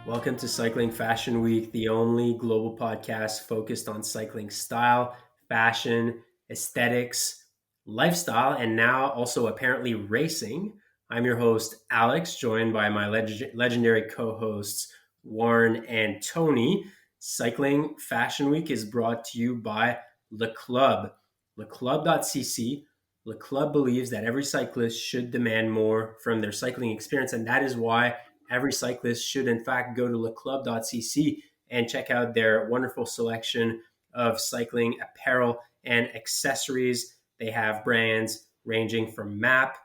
Welcome to Cycling Fashion Week, the only global podcast focused on cycling style, fashion, aesthetics, lifestyle, and now also apparently racing. I'm your host, Alex, joined by my legendary co-hosts, Warren and Tony. Cycling Fashion Week is brought to you by Le Club, leclub.cc. Le Club believes that every cyclist should demand more from their cycling experience, and that is why every cyclist should in fact go to leclub.cc and check out their wonderful selection of cycling apparel and accessories. They have brands ranging from MAP,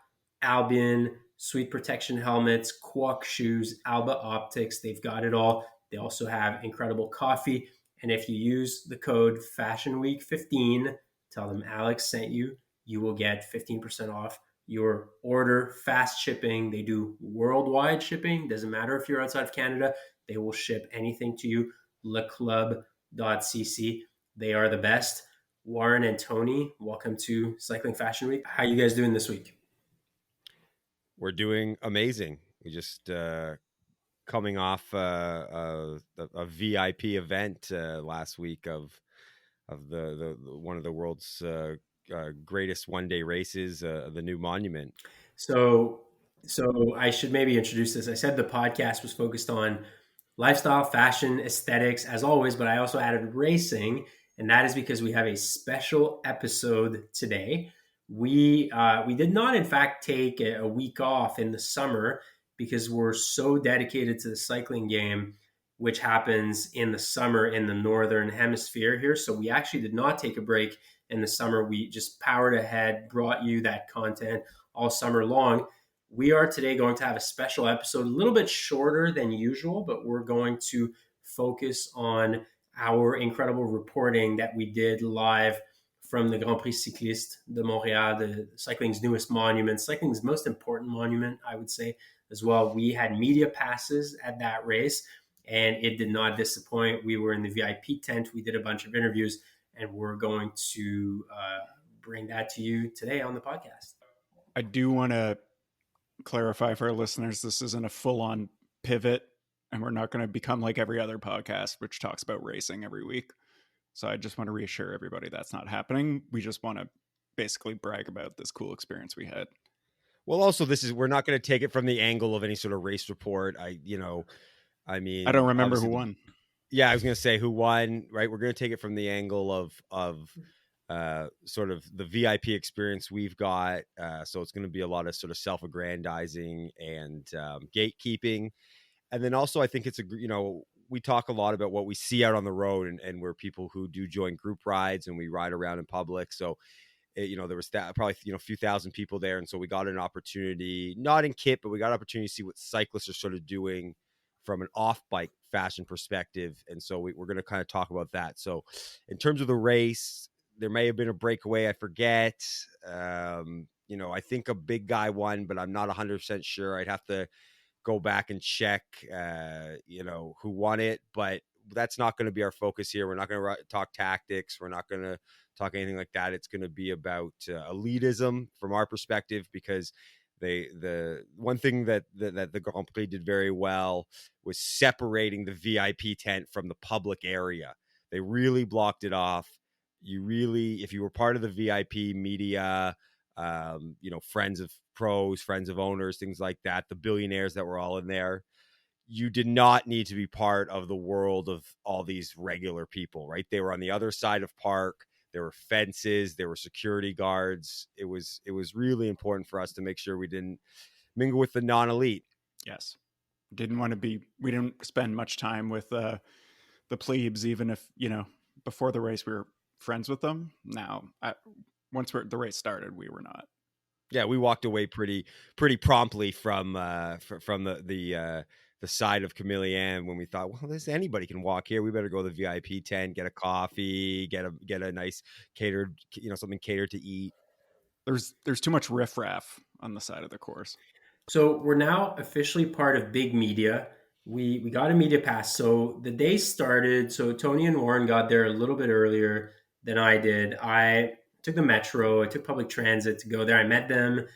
Albion, Sweet Protection helmets, Quack shoes, Alba optics. They've got it all. They also have incredible coffee. And if you use the code Fashion Week 15, tell them Alex sent you, you will get 15% off your order. Fast shipping. They do worldwide shipping. Doesn't matter if you're outside of Canada. They will ship anything to you. leclub.cc. They are the best. Warren and Tony, welcome to Cycling Fashion Week. How are you guys doing this week? We're doing amazing. We just coming off a VIP event last week of the one of the world's greatest one-day races, the new monument. So I should maybe introduce this. I said the podcast was focused on lifestyle, fashion, aesthetics, as always, but I also added racing, and that is because we have a special episode today. We did not, in fact, take a week off in the summer because we're so dedicated to the cycling game, which happens in the summer in the northern hemisphere here. So we actually did not take a break in the summer. We just powered ahead, brought you that content all summer long. We are today going to have a special episode, a little bit shorter than usual, but we're going to focus on our incredible reporting that we did live from the Grand Prix Cycliste de Montréal, the cycling's newest monument, cycling's most important monument, I would say, as well. We had media passes at that race, and it did not disappoint. We were in the VIP tent. We did a bunch of interviews, and we're going to bring that to you today on the podcast. I do want to clarify for our listeners, this isn't a full-on pivot, and we're not going to become like every other podcast, which talks about racing every week. So I just want to reassure everybody that's not happening. We just want to basically brag about this cool experience we had. Well, also, we're not going to take it from the angle of any sort of race report. I don't remember who won. Yeah, I was going to say who won, right? We're going to take it from the angle of sort of the VIP experience we've got. So it's going to be a lot of sort of self-aggrandizing and gatekeeping. And then also I think we talk a lot about what we see out on the road, and we're people who do join group rides and we ride around in public. So, there was probably, a few thousand people there. And so we got an opportunity, not in kit, but we got an opportunity to see what cyclists are sort of doing from an off-bike fashion perspective. And so we're going to kind of talk about that. So in terms of the race, there may have been a breakaway. I forget. I think a big guy won, but I'm not 100% sure. I'd have to go back and check, who won it. But that's not going to be our focus here. We're not going to talk tactics. We're not going to talk anything like that. It's going to be about elitism from our perspective, because the one thing that the Grand Prix did very well was separating the VIP tent from the public area. They really blocked it off. If you were part of the VIP media, friends of pros, friends of owners, things like that, the billionaires that were all in there, you did not need to be part of the world of all these regular people, right? They were on the other side of park. There were fences, there were security guards. It was really important for us to make sure we didn't mingle with the non-elite. Yes. We didn't spend much time with the plebes, even if, before the race we were friends with them. Now, once the race started, we were not. Yeah, we walked away pretty promptly from the side of Camille when we thought, well, anybody can walk here. We better go to the VIP tent, get a coffee, get a nice catered, something catered to eat. There's too much riffraff on the side of the course. So we're now officially part of big media. We got a media pass. So the day started. So Tony and Warren got there a little bit earlier than I did. I took the metro. I took public transit to go there. I met them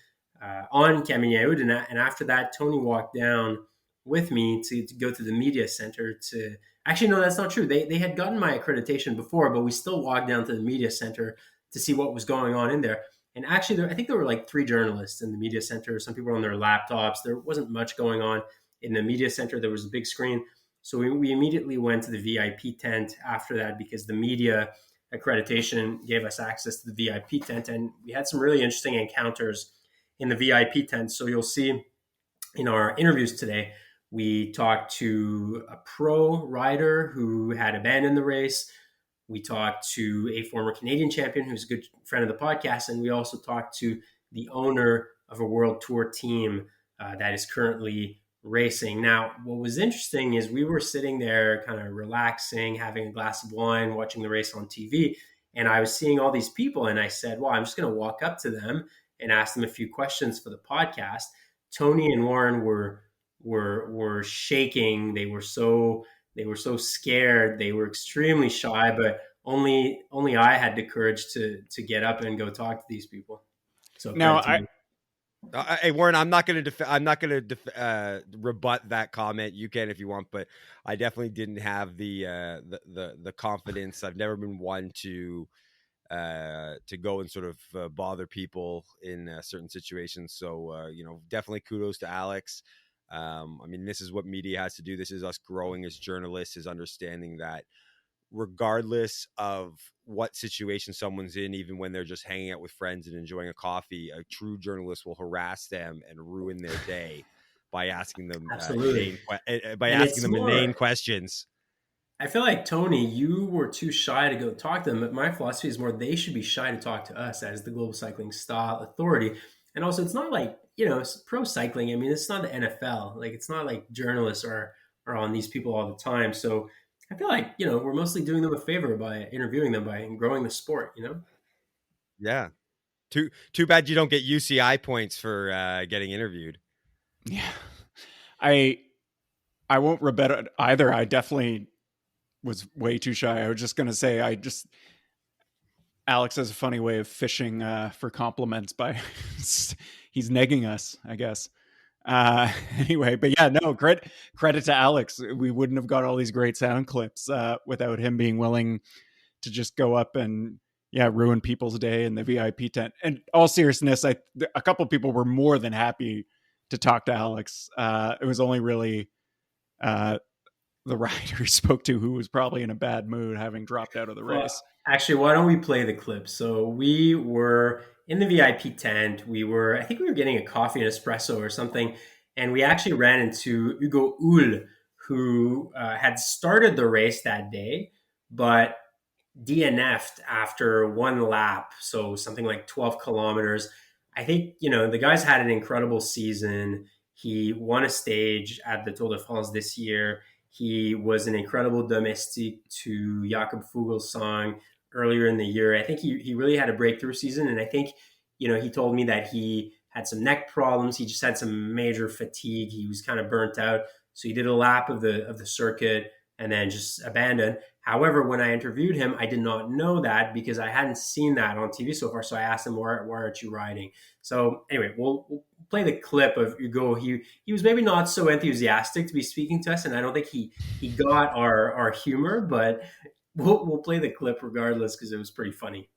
on Camille. And after that, Tony walked down with me to go to the media center to actually, no, that's not true. They had gotten my accreditation before, but we still walked down to the media center to see what was going on in there. And actually, I think there were like 3 journalists in the media center. Some people were on their laptops. There wasn't much going on in the media center. There was a big screen. So we immediately went to the VIP tent after that because the media accreditation gave us access to the VIP tent. And we had some really interesting encounters in the VIP tent. So you'll see in our interviews today, we talked to a pro rider who had abandoned the race. We talked to a former Canadian champion who's a good friend of the podcast. And we also talked to the owner of a world tour team that is currently racing. Now, what was interesting is we were sitting there kind of relaxing, having a glass of wine, watching the race on TV. And I was seeing all these people and I said, well, I'm just going to walk up to them and ask them a few questions for the podcast. Tony and Warren were shaking. They were so scared. They were extremely shy, but only I had the courage to get up and go talk to these people. So now hey Warren, I'm not going to rebut that comment. You can if you want, but I definitely didn't have the confidence. I've never been one to go and sort of bother people in certain situations. So definitely kudos to Alex. I mean, this is what media has to do. This is us growing as journalists, is understanding that regardless of what situation someone's in, even when they're just hanging out with friends and enjoying a coffee, a true journalist will harass them and ruin their day by asking them inane questions. I feel like, Tony, you were too shy to go talk to them, but my philosophy is more they should be shy to talk to us as the Global Cycling Style Authority. And also, it's not like, it's pro cycling. I mean, it's not the NFL. Like, it's not like journalists are on these people all the time. So I feel like, we're mostly doing them a favor by interviewing them, by growing the sport, Yeah. Too bad you don't get UCI points for getting interviewed. Yeah. I won't rebut it either. I definitely was way too shy. I was just going to say, Alex has a funny way of fishing for compliments by he's negging us, I guess. Anyway, but yeah, no, credit to Alex. We wouldn't have got all these great sound clips without him being willing to just go up and ruin people's day in the VIP tent. And all seriousness, a couple of people were more than happy to talk to Alex. It was only really the rider he spoke to who was probably in a bad mood, having dropped out of the race. Well, actually, why don't we play the clip? So we were in the VIP tent. I think we were getting a coffee and espresso or something. And we actually ran into Hugo Houle, who had started the race that day, but DNF'd after one lap. So something like 12 kilometers. I think, the guy's had an incredible season. He won a stage at the Tour de France this year. He was an incredible domestique to Jakob Fuglsang earlier in the year. I think he really had a breakthrough season. And I think, he told me that he had some neck problems. He just had some major fatigue. He was kind of burnt out. So he did a lap of the circuit and then just abandoned. However, when I interviewed him, I did not know that because I hadn't seen that on TV so far. So I asked him, why aren't you riding? So anyway, we'll play the clip of Hugo. He was maybe not so enthusiastic to be speaking to us, and I don't think he got our humor, but we'll play the clip regardless because it was pretty funny.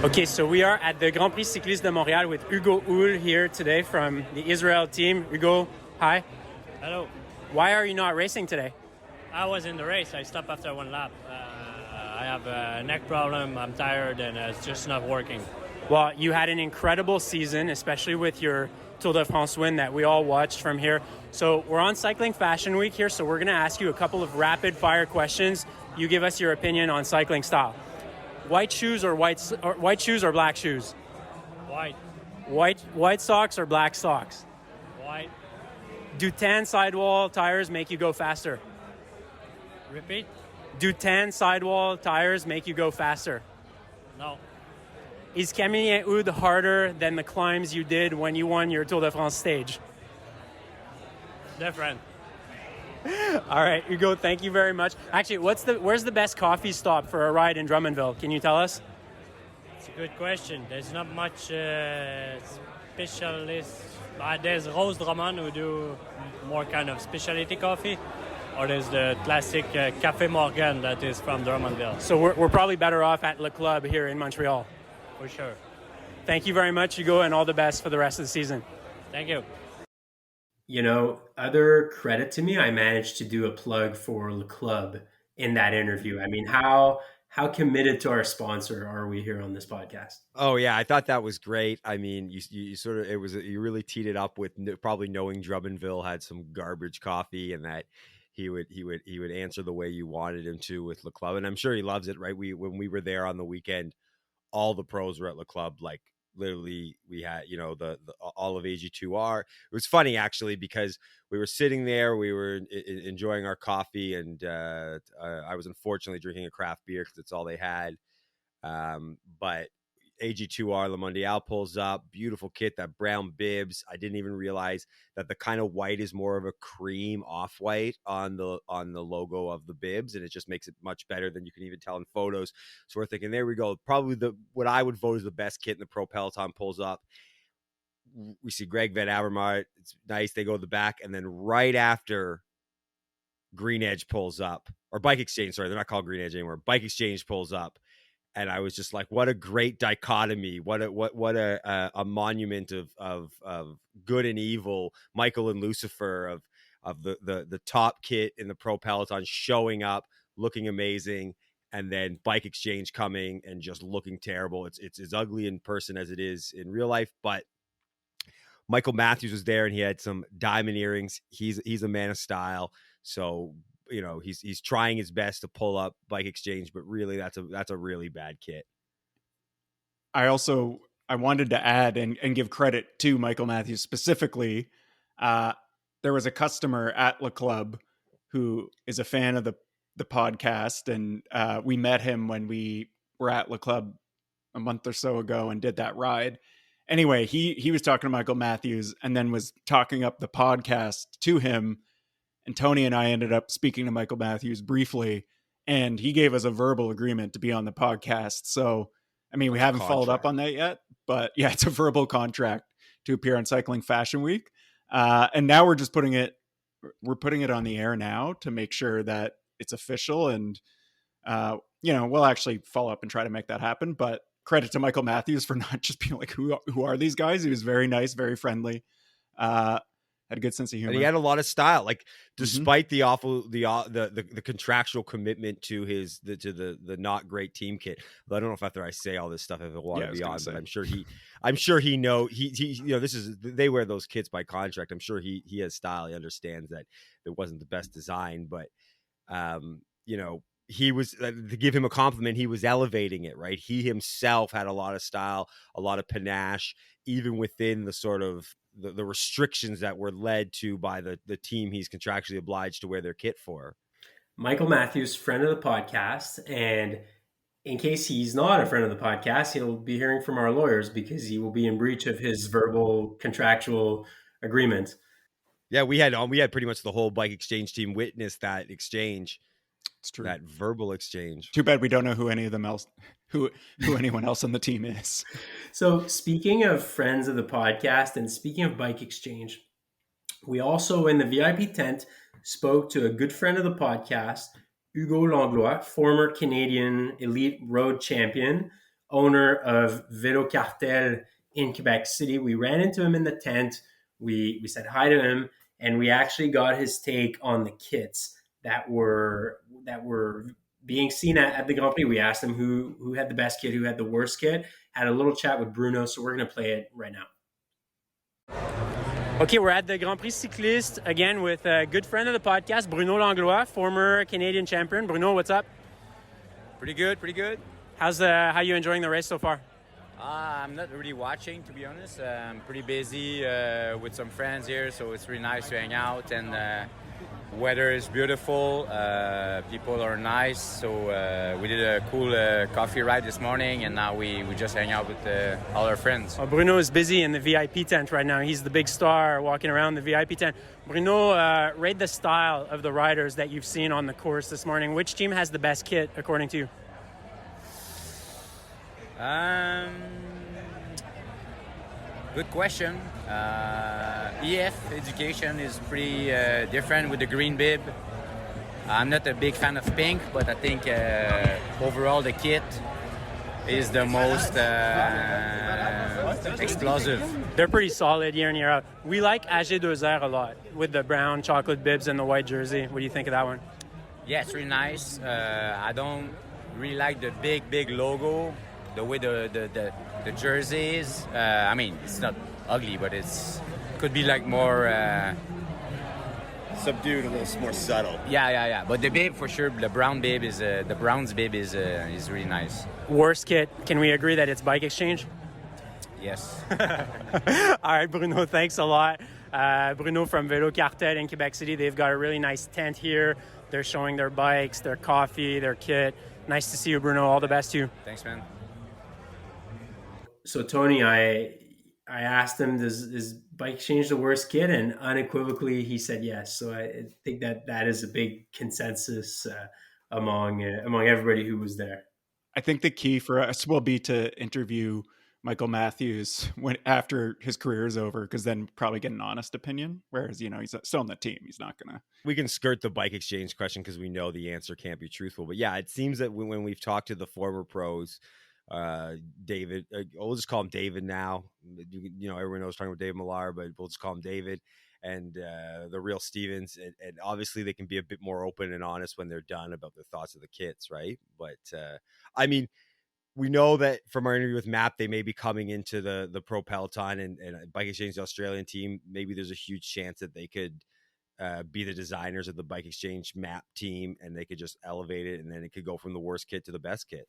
Okay, so we are at the Grand Prix Cycliste de Montréal with Hugo Houle here today from the Israel team. Hugo, hi. Hello. Why are you not racing today? I was in the race. I stopped after one lap. I have a neck problem. I'm tired, and it's just not working. Well, you had an incredible season, especially with your Tour de France win that we all watched from here. So we're on Cycling Fashion Week here, so we're going to ask you a couple of rapid-fire questions. You give us your opinion on cycling style. White shoes or black shoes? White. White socks or black socks? White. Do tan sidewall tires make you go faster? Repeat? Do tan sidewall tires make you go faster? No. Is Camille Oud harder than the climbs you did when you won your Tour de France stage? Different. All right, Hugo, thank you very much. Actually, where's the best coffee stop for a ride in Drummondville? Can you tell us? It's a good question. There's not much. specialist. There's Rose Drummond who do more kind of specialty coffee, or there's the classic Café Morgan that is from Drummondville. So we're probably better off at Le Club here in Montreal. For sure. Thank you very much, Hugo, and all the best for the rest of the season. Thank you. You know, other credit to me, I managed to do a plug for Le Club in that interview. I mean, how committed to our sponsor are we here on this podcast? Oh yeah, I thought that was great. I mean, you sort of you really teed it up with probably knowing Drummondville had some garbage coffee, and that he would answer the way you wanted him to with Le Club, and I'm sure he loves it. Right? When we were there on the weekend, all the pros were at Le Club. Like literally, we had the all of AG2R. It was funny actually because we were sitting there, we were enjoying our coffee, and I was unfortunately drinking a craft beer because it's all they had. But AG2R Le Mondial pulls up, beautiful kit, that brown bibs. I didn't even realize that the kind of white is more of a cream off-white on the logo of the bibs, and it just makes it much better than you can even tell in photos. So we're thinking, there we go. Probably what I would vote is the best kit in the Pro Peloton pulls up. We see Greg Van Avermaet. It's nice. They go to the back, and then right after, Green Edge pulls up, or Bike Exchange. Sorry, they're not called Green Edge anymore. Bike Exchange pulls up. And I was just like, what a great dichotomy. What a monument of good and evil. Michael and Lucifer of the top kit in the Pro Peloton showing up, looking amazing, and then Bike Exchange coming and just looking terrible. It's as ugly in person as it is in real life. But Michael Matthews was there, and he had some diamond earrings. He's a man of style. So he's trying his best to pull up Bike Exchange, but really that's a really bad kit. I wanted to add and give credit to Michael Matthews specifically. There was a customer at Le Club who is a fan of the podcast, and we met him when we were at Le Club a month or so ago and did that ride. Anyway, he was talking to Michael Matthews and then was talking up the podcast to him. And Tony and I ended up speaking to Michael Matthews briefly, and he gave us a verbal agreement to be on the podcast. So, I mean, we haven't followed up on that yet, but yeah, it's a verbal contract to appear on Cycling Fashion Week. And now we're just putting it on the air now to make sure that it's official. And, we'll actually follow up and try to make that happen. But credit to Michael Matthews for not just being like, who are these guys? He was very nice, very friendly. Had a good sense of humor. And he had a lot of style, like despite the awful, the contractual commitment to the not great team kit. But I don't know if after I say all this stuff, if I want to be on, but I'm sure he they wear those kits by contract. I'm sure he has style. He understands that it wasn't the best design, but he was, to give him a compliment, he was elevating it, right? He himself had a lot of style, a lot of panache, even within the sort of the restrictions that were led to by the team he's contractually obliged to wear their kit for. Michael Matthews, friend of the podcast. And in case he's not a friend of the podcast, he'll be hearing from our lawyers because he will be in breach of his verbal contractual agreement. Yeah, we had pretty much the whole Bike Exchange team witness that exchange. It's true. That verbal exchange. Too bad we don't know who anyone else on the team is. So speaking of friends of the podcast and speaking of Bike Exchange, we also in the VIP tent spoke to a good friend of the podcast, Hugo Langlois, former Canadian elite road champion, owner of Vélo Cartel in Quebec City. We ran into him in the tent. We said hi to him, and we actually got his take on the kits that were being seen at the Grand Prix. We asked him who had the best kit, who had the worst kit. Had a little chat with Bruno, so we're going to play it right now. Okay, we're at the Grand Prix Cycliste again with a good friend of the podcast, Bruno Langlois, former Canadian champion. Bruno, what's up? Pretty good. How you enjoying the race so far? I'm not really watching, to be honest. I'm pretty busy with some friends here, so it's really nice to hang out, and weather is beautiful. People are nice, so we did a cool coffee ride this morning, and now we just hang out with all our friends. Well, Bruno is busy in the VIP tent right now. He's the big star walking around the VIP tent. Bruno, rate the style of the riders that you've seen on the course this morning. Which team has the best kit, according to you? Good question. EF education is pretty different with the green bib. I'm not a big fan of pink, but I think overall the kit is the most explosive. They're pretty solid year in, year out. We like AG2R a lot with the brown chocolate bibs and the white jersey. What do you think of that one? Yeah, it's really nice. I don't really like the big logo, the way the jersey is. I mean, it's not ugly, but it's could be like more Subdued, a little more subtle. Yeah. But the bib for sure, the brown bib is the Browns bib is really nice. Worst kit, can we agree that it's Bike Exchange? Yes. All right, Bruno, thanks a lot. Bruno from Vélo Cartel in Quebec City. They've got a really nice tent here. They're showing their bikes, their coffee, their kit. Nice to see you, Bruno. All the best to you. Thanks, man. So Tony, I asked him, is Bike Exchange the worst kit? And unequivocally, he said yes. So I think that is a big consensus among everybody who was there. I think the key for us will be to interview Michael Matthews after his career is over, because then probably get an honest opinion. Whereas, he's still on the team. He's not going to. We can skirt the Bike Exchange question because we know the answer can't be truthful. But yeah, it seems that when we've talked to the former pros, David, we'll just call him David now. Everyone knows talking about Dave Millar, but we'll just call him David. And the real Stevens, and obviously they can be a bit more open and honest when they're done about their thoughts of the kits, right? But I mean, we know that from our interview with Map, they may be coming into the Pro Peloton and Bike Exchange, the Australian team. Maybe there's a huge chance that they could be the designers of the Bike Exchange Map team, and they could just elevate it, and then it could go from the worst kit to the best kit.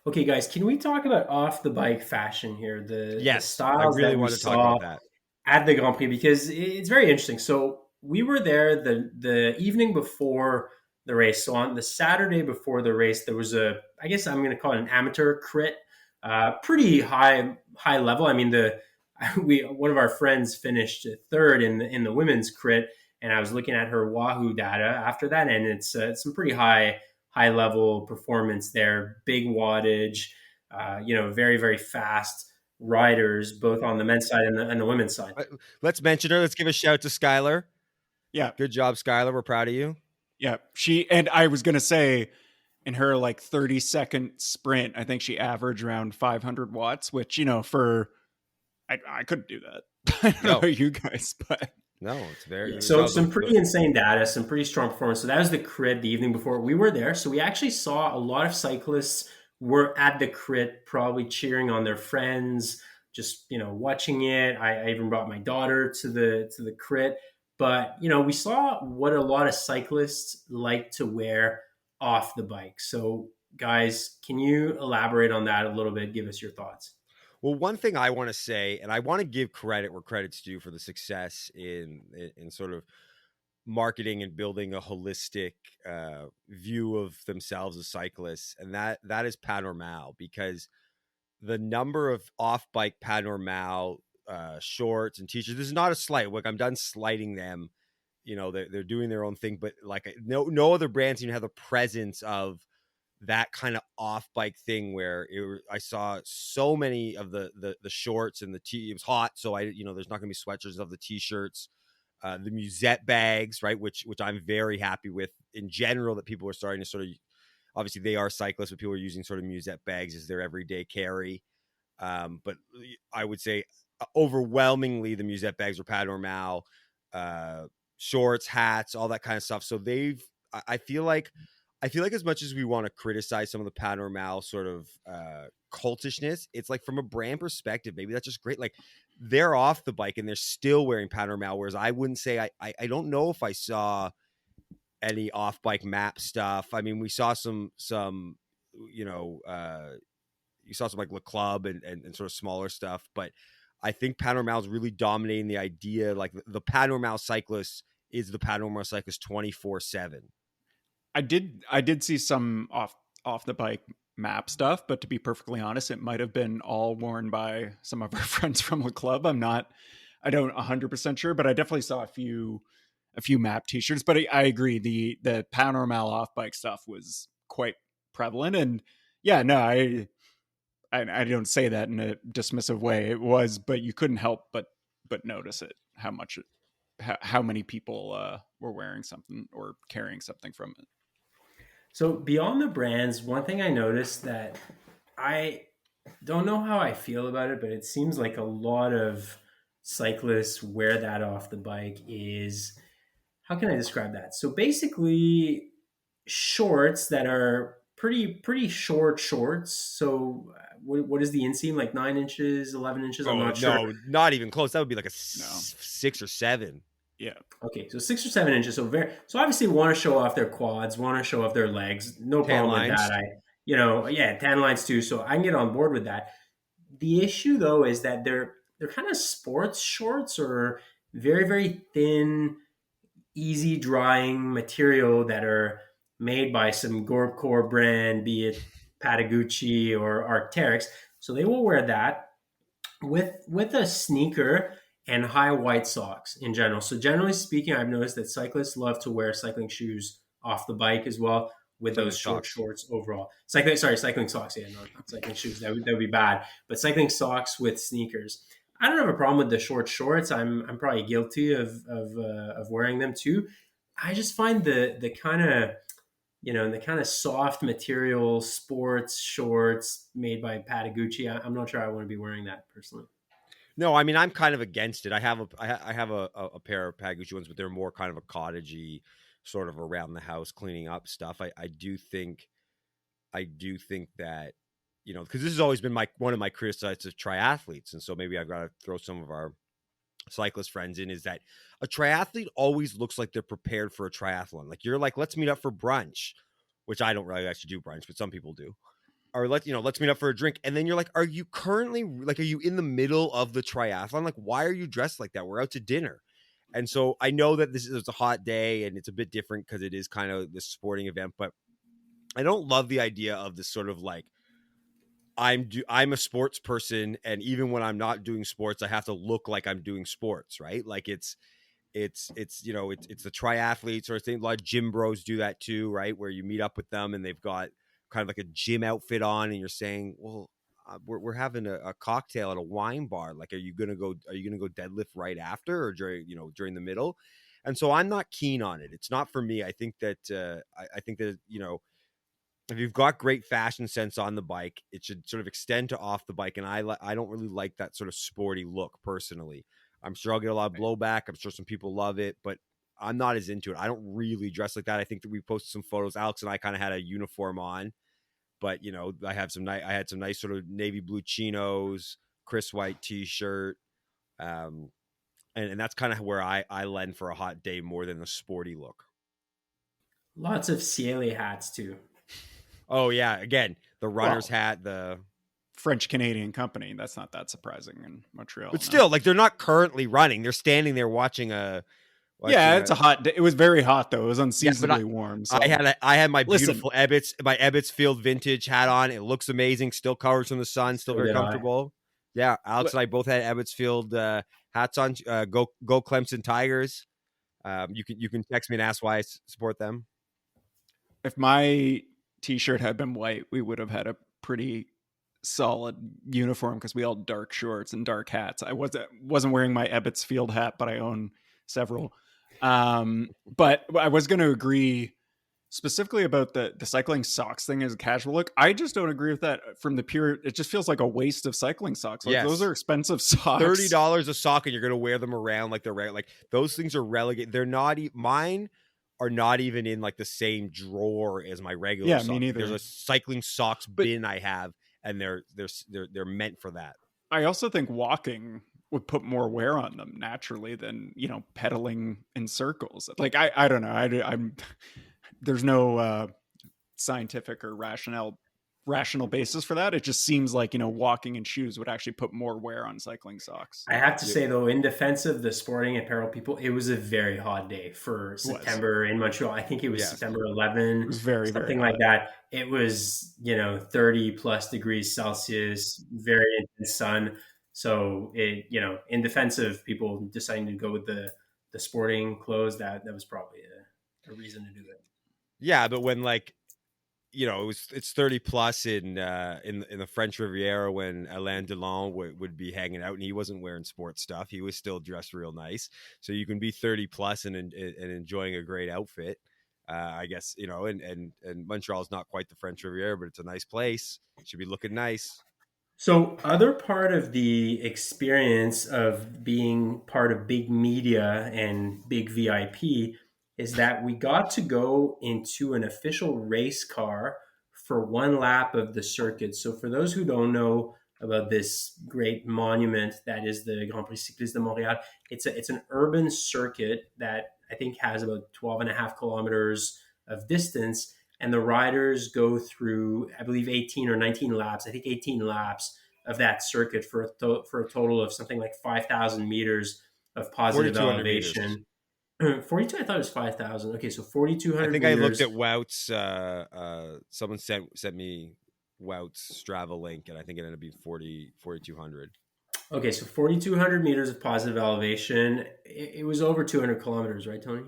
Okay, guys, can we talk about off the bike fashion here? The styles I really that want we to talk saw about that at the Grand Prix, because it's very interesting. So we were there the evening before the race. So on the Saturday before the race, there was I guess I'm going to call it an amateur crit, pretty high level. I mean, one of our friends finished third in the women's crit, and I was looking at her Wahoo data after that, and it's some pretty high level performance there, big wattage, very, very fast riders, both on the men's side and the women's side. Let's mention her. Let's give a shout to Skylar. Yeah. Good job, Skylar. We're proud of you. Yeah. And I was going to say, in her 30-second sprint, I think she averaged around 500 watts, which, I couldn't do that. I don't know about you guys, but. No, it's very... So some pretty insane data, some pretty strong performance. So that was the crit the evening before. We were there. So we actually saw a lot of cyclists were at the crit, probably cheering on their friends, just, watching it. I even brought my daughter to the crit. But, we saw what a lot of cyclists like to wear off the bike. So guys, can you elaborate on that a little bit? Give us your thoughts. Well, one thing I want to say, and I want to give credit where credit's due for the success in sort of marketing and building a holistic view of themselves as cyclists, and that is Pas Normal, because the number of off-bike Pas Normal shorts and t-shirts, this is not a slight. Like, I'm done slighting them. They're doing their own thing, but no other brands even have the presence of that kind of off bike thing where I saw so many of the shorts and it was hot. So there's not gonna be sweatshirts of the t-shirts, the musette bags, right. Which I'm very happy with in general, that people are starting to sort of, obviously they are cyclists, but people are using sort of musette bags as their everyday carry. But I would say overwhelmingly the musette bags are Pas Normal, shorts, hats, all that kind of stuff. So I feel like as much as we want to criticize some of the Pas Normal sort of cultishness, it's like from a brand perspective, maybe that's just great. Like, they're off the bike and they're still wearing Pas Normal, whereas I wouldn't say I don't know if I saw any off bike Map stuff. I mean, we saw some you saw some like Le Club and sort of smaller stuff, but I think Pas Normal is really dominating the idea. Like, the Pas Normal cyclist is the Pas Normal cyclist 24/7. I did see some off the bike Map stuff, but to be perfectly honest, it might have been all worn by some of our friends from the club. I don't 100% sure, but I definitely saw a few Map t-shirts. But I agree, the Pas Normal off bike stuff was quite prevalent. And yeah, no, I don't say that in a dismissive way. It was, but you couldn't help but notice it, how many people were wearing something or carrying something from it. So beyond the brands, one thing I noticed that I don't know how I feel about it, but it seems like a lot of cyclists wear that off the bike is, how can I describe that? So basically shorts that are pretty short shorts. So what is the inseam, like 9 inches, 11 inches? I'm not sure. No, not even close. That would be like a No. 6 or 7. Yeah. Okay, so 6 or 7 inches. So obviously want to show off their quads, want to show off their legs. No Tan problem lines. with that. Tan lines too. So I can get on board with that. The issue though is that they're kind of sports shorts, or very very thin, easy drying material that are made by some Gorbcore brand, be it Patagucci or Arc'teryx. So they will wear that with a sneaker and high white socks in general. So generally speaking, I've noticed that cyclists love to wear cycling shoes off the bike as well, with Cycling those short socks. shorts overall. Cycling socks. Yeah, not cycling shoes. That would be bad. But cycling socks with sneakers. I don't have a problem with the short shorts. I'm probably guilty of wearing them too. I just find the kind of the kind of soft material sports shorts made by Patagucci. I'm not sure I want to be wearing that personally. No, I mean, I'm kind of against it. I have a pair of Patagucci ones, but they're more kind of a cottagey, sort of around the house cleaning up stuff. I do think that, because this has always been one of my career sites of triathletes, and so maybe I've got to throw some of our cyclist friends in, is that a triathlete always looks like they're prepared for a triathlon. Like, you're like, let's meet up for brunch, which I don't really actually do brunch, but some people do. Or let's meet up for a drink. And then you're like, are you in the middle of the triathlon? Like, why are you dressed like that? We're out to dinner. And so I know that this is a hot day and it's a bit different because it is kind of this sporting event, but I don't love the idea of this sort of like, I'm a sports person, and even when I'm not doing sports, I have to look like I'm doing sports, right? Like it's the triathletes, or I think a lot of gym bros do that too, right? Where you meet up with them and they've got kind of like a gym outfit on, and you're saying, well, we're having a cocktail at a wine bar. Like, are you gonna go deadlift right after, or during the middle? And so I'm not keen on it. It's not for me. I think that if you've got great fashion sense on the bike, it should sort of extend to off the bike. And I don't really like that sort of sporty look personally. I'm sure I'll get a lot of blowback. I'm sure some people love it, but I'm not as into it. I don't really dress like that. I think that we posted some photos. Alex and I kind of had a uniform on, but I had some nice sort of navy blue chinos, Chris White t-shirt. And that's kind of where I lend for a hot day more than the sporty look. Lots of Ciele hats too. Oh yeah. Again, the runner's hat, the French Canadian company. That's not that surprising in Montreal. But still, like, they're not currently running. They're standing there watching it's a hot day. It was very hot though. It was unseasonably warm. So. I had my beautiful Ebbets Field vintage hat on. It looks amazing. Still covers from the sun. Still very comfortable. Yeah, Alex and I both had Ebbets Field hats on. Go Clemson Tigers. You can text me and ask why I support them. If my t-shirt had been white, we would have had a pretty solid uniform because we all dark shorts and dark hats. I wasn't wearing my Ebbets Field hat, but I own several. But I was going to agree specifically about the cycling socks thing as a casual look. I just don't agree with that from the pure. It just feels like a waste of cycling socks. Like, those are expensive socks. $30 a sock, and you're going to wear them around like they're like those things are relegated. They're not mine. Are not even in like the same drawer as my regular socks. Me neither. There's a cycling socks bin I have, and they're meant for that. I also think walking would put more wear on them naturally than pedaling in circles. Like I don't know. I'm there's no scientific or rational basis for that. It just seems like walking in shoes would actually put more wear on cycling socks. I have to say though, in defense of the sporting apparel people, it was a very hot day for September in Montreal. I think it was September 11. It was very something very like that. It was 30 plus degrees Celsius, very intense sun. So it in defense of people deciding to go with the sporting clothes, that was probably a reason to do it. Yeah, but when like it's 30 plus in the French Riviera when Alain Delon would be hanging out, and he wasn't wearing sports stuff. He was still dressed real nice. So you can be 30 plus and enjoying a great outfit. I guess, and Montreal's not quite the French Riviera, but it's a nice place. It should be looking nice. So, other part of the experience of being part of big media and big VIP is that we got to go into an official race car for one lap of the circuit. So, for those who don't know about this great monument that is the Grand Prix Cycliste de Montréal, it's an urban circuit that I think has about 12 and a half kilometers of distance, and the riders go through, I believe, 18 or 19 laps. I think 18 laps of that circuit for a total of something like 5,000 meters of positive 4,200 elevation. 42, I thought it was 5,000. Okay, so 4,200 I think meters. I looked at Wout's. Someone sent me Wout's Strava link, and I think it ended up being 4,200. Okay, so 4,200 meters of positive elevation. It was over 200 kilometers, right, Tony?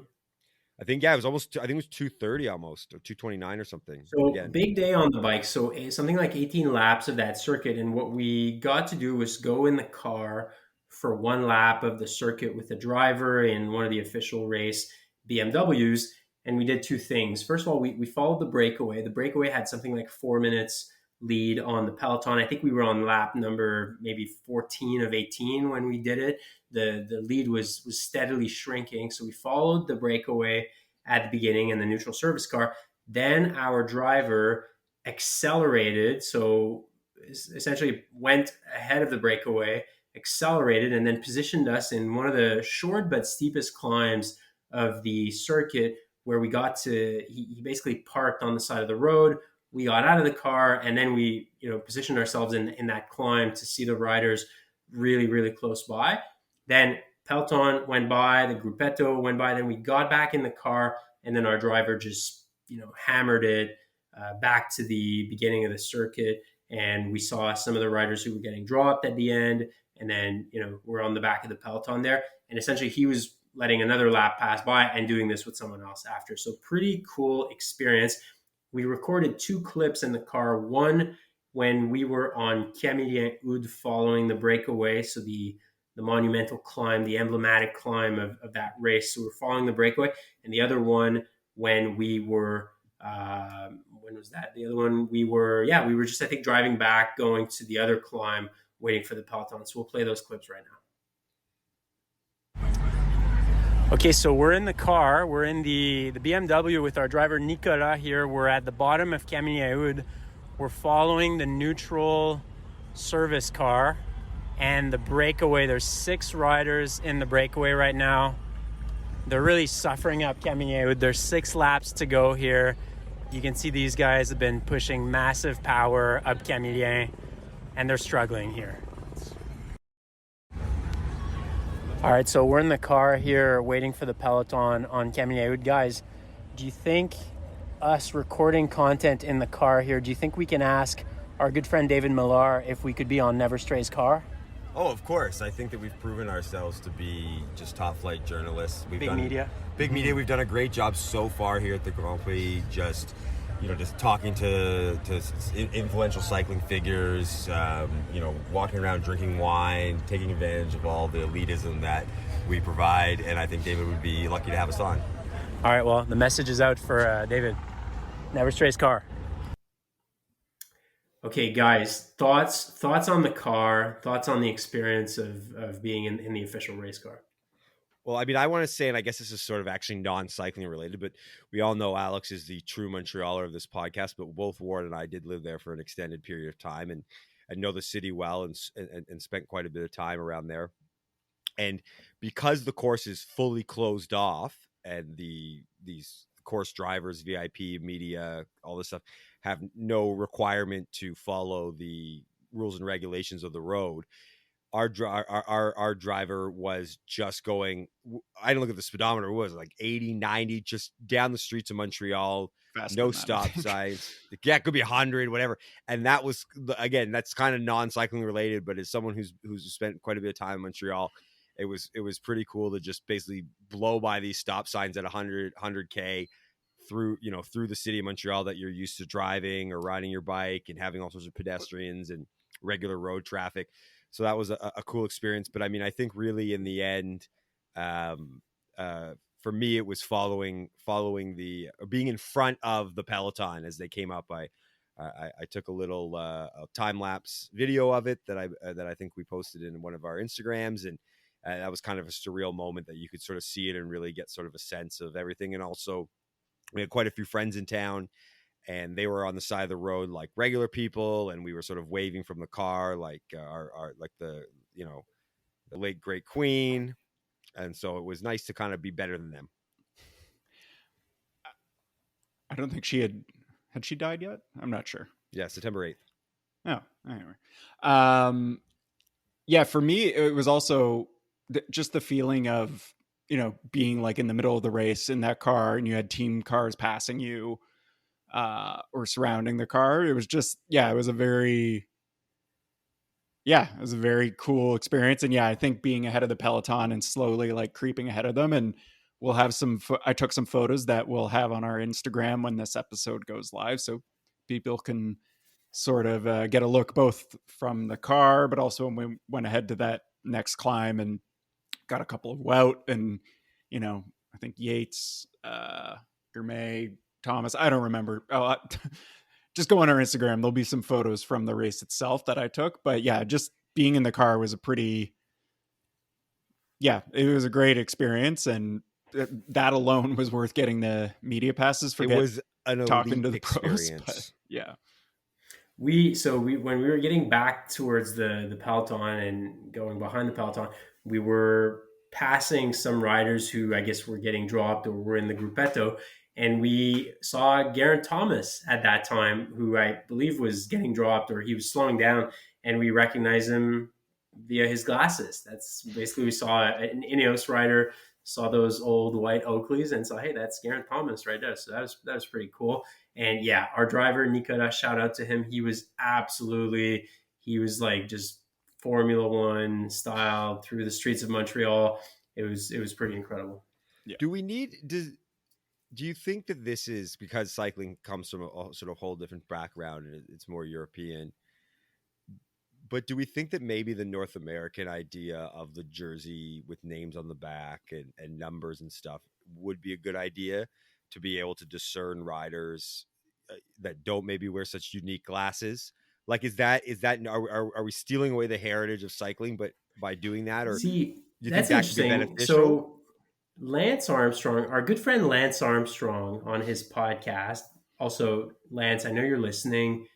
I think, yeah, it was almost, I think it was 230 almost, or 229 or something. So Again. big day on the bike. So something like 18 laps of that circuit. And what we got to do was go in the car for one lap of the circuit with the driver in one of the official race BMWs. And we did two things. First of all, we followed the breakaway. The breakaway had something like 4 minutes lead on the peloton. I think we were on lap number maybe 14 of 18 when we did it. The lead was steadily shrinking. So we followed the breakaway at the beginning in the neutral service car. Then our driver accelerated. So essentially went ahead of the breakaway, accelerated, and then positioned us in one of the short but steepest climbs of the circuit, where we got to, he basically parked on the side of the road. We got out of the car, and then we positioned ourselves in that climb to see the riders really, really close by. Then peloton went by, the gruppetto went by, then we got back in the car, and then our driver just hammered it back to the beginning of the circuit, and we saw some of the riders who were getting dropped at the end, and then we're on the back of the peloton there, and essentially he was letting another lap pass by and doing this with someone else after. So pretty cool experience. We recorded two clips in the car, one when we were on Camillien Oud following the breakaway, so the monumental climb, the emblematic climb of that race. So we're following the breakaway. And the other one when we were, when was that? The other one, we were just, I think, driving back, going to the other climb, waiting for the peloton. So we'll play those clips right now. Okay, so we're in the car. We're in the BMW with our driver Nicolas here. We're at the bottom of Camillien Oud. We're following the neutral service car and the breakaway. There's 6 riders in the breakaway right now. They're really suffering up Camillien Oud. There's 6 laps to go here. You can see these guys have been pushing massive power up Camillien, and they're struggling here. All right, so we're in the car here waiting for the peloton on Camillien Oud. Guys, do you think us recording content in the car here, do you think we can ask our good friend David Millar if we could be on Never Stray's car? Oh, of course. I think that we've proven ourselves to be just top flight journalists. Big media. We've done a great job so far here at the Grand Prix, just talking to influential cycling figures, walking around drinking wine, taking advantage of all the elitism that we provide. And I think David would be lucky to have us on. All right, well, the message is out for David. Never Stray's car. Okay, guys, thoughts on the car, thoughts on the experience of being in the official race car. Well, I mean, I want to say, and I guess this is sort of actually non-cycling related, but we all know Alex is the true Montrealer of this podcast, but both Ward and I did live there for an extended period of time and know the city well and spent quite a bit of time around there. And because the course is fully closed off and these course drivers, VIP, media, all this stuff, have no requirement to follow the rules and regulations of the road, our driver was just going, I didn't look at the speedometer, it was like 80, 90, just down the streets of Montreal, no stop signs. Yeah, it could be 100, whatever. And that was, again, that's kind of non-cycling related, but as someone who's spent quite a bit of time in Montreal, it was pretty cool to just basically blow by these stop signs at 100K, through the city of Montreal that you're used to driving or riding your bike and having all sorts of pedestrians and regular road traffic. So that was a cool experience. But I mean, I think really in the end, for me, it was following being in front of the peloton as they came up. I took a little time lapse video of it that I think we posted in one of our Instagrams, and that was kind of a surreal moment that you could sort of see it and really get sort of a sense of everything. And also, we had quite a few friends in town, and they were on the side of the road like regular people, and we were sort of waving from the car like our like the late great Queen. And so it was nice to kind of be better than them. I don't think she had she died yet? I'm not sure. Yeah, September 8th. Oh, anyway. Yeah, for me, it was also just the feeling of, being like in the middle of the race in that car, and you had team cars passing you or surrounding the car. It was just, it was a very cool experience. And I think being ahead of the peloton and slowly like creeping ahead of them, and we'll have I took some photos that we'll have on our Instagram when this episode goes live, so people can sort of get a look both from the car, but also when we went ahead to that next climb and got a couple of Wout and, I think Yates, Gourmet, Thomas, I don't remember. Just go on our Instagram. There'll be some photos from the race itself that I took, but just being in the car was it was a great experience. And that alone was worth getting the media passes for. It was an talking to the experience. Pros, but We when we were getting back towards the peloton and going behind the peloton, we were passing some riders who I guess were getting dropped or were in the gruppetto, and we saw Geraint Thomas at that time, who I believe was getting dropped or he was slowing down, and we recognized him via his glasses. That's basically, we saw an Ineos rider, saw those old white Oakleys, and saw, hey, that's Geraint Thomas right there. So that was pretty cool. And our driver Nicola, shout out to him. He was like just Formula One style through the streets of Montreal. It was pretty incredible. Yeah. Do you think that this is because cycling comes from a sort of whole different background and it's more European? But do we think that maybe the North American idea of the jersey with names on the back and numbers and stuff would be a good idea to be able to discern riders that don't maybe wear such unique glasses? Like, are we stealing away the heritage of cycling, but by doing that, or see, do you that's think that could be interesting. beneficial? So Lance Armstrong, our good friend Lance Armstrong on his podcast. Also, Lance, I know you're listening.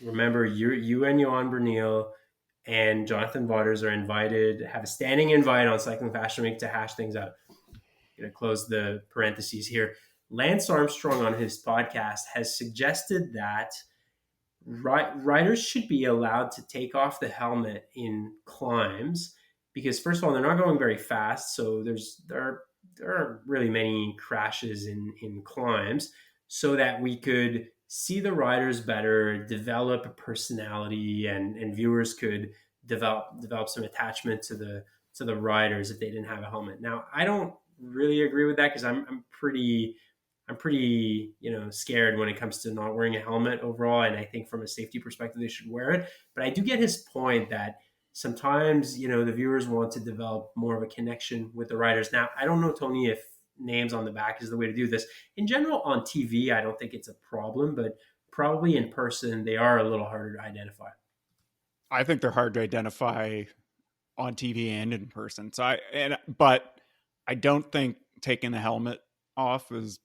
Remember, you and Johan Bernil and Jonathan Waters are invited, have a standing invite on Cycling Fashion Week to hash things out. I'm going to close the parentheses here. Lance Armstrong on his podcast has suggested that riders should be allowed to take off the helmet in climbs because, first of all, they're not going very fast. So there are really many crashes in climbs, so that we could see the riders better, develop a personality, and viewers could develop some attachment to the riders if they didn't have a helmet. Now, I don't really agree with that because I'm pretty scared when it comes to not wearing a helmet overall, and I think from a safety perspective they should wear it. But I do get his point that sometimes the viewers want to develop more of a connection with the riders. Now, I don't know, Tony, if names on the back is the way to do this. In general, on TV, I don't think it's a problem, but probably in person they are a little harder to identify. I think they're hard to identify on TV and in person. But I don't think taking the helmet off is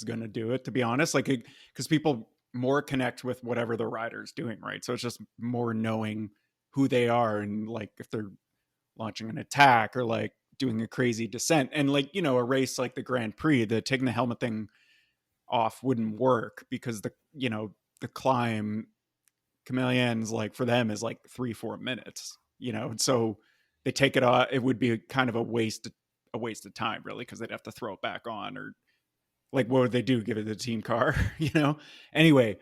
going to do it, to be honest. Like, because people more connect with whatever the rider's doing, right? So it's just more knowing who they are, and like if they're launching an attack or like doing a crazy descent, and like a race like the Grand Prix, the taking the helmet thing off wouldn't work because the climb Chameleon's, like, for them is like 3-4 minutes, so they take it off. It would be kind of a waste of time, really, because they'd have to throw it back on, or like, what would they do? Give it to the team car, Anyway,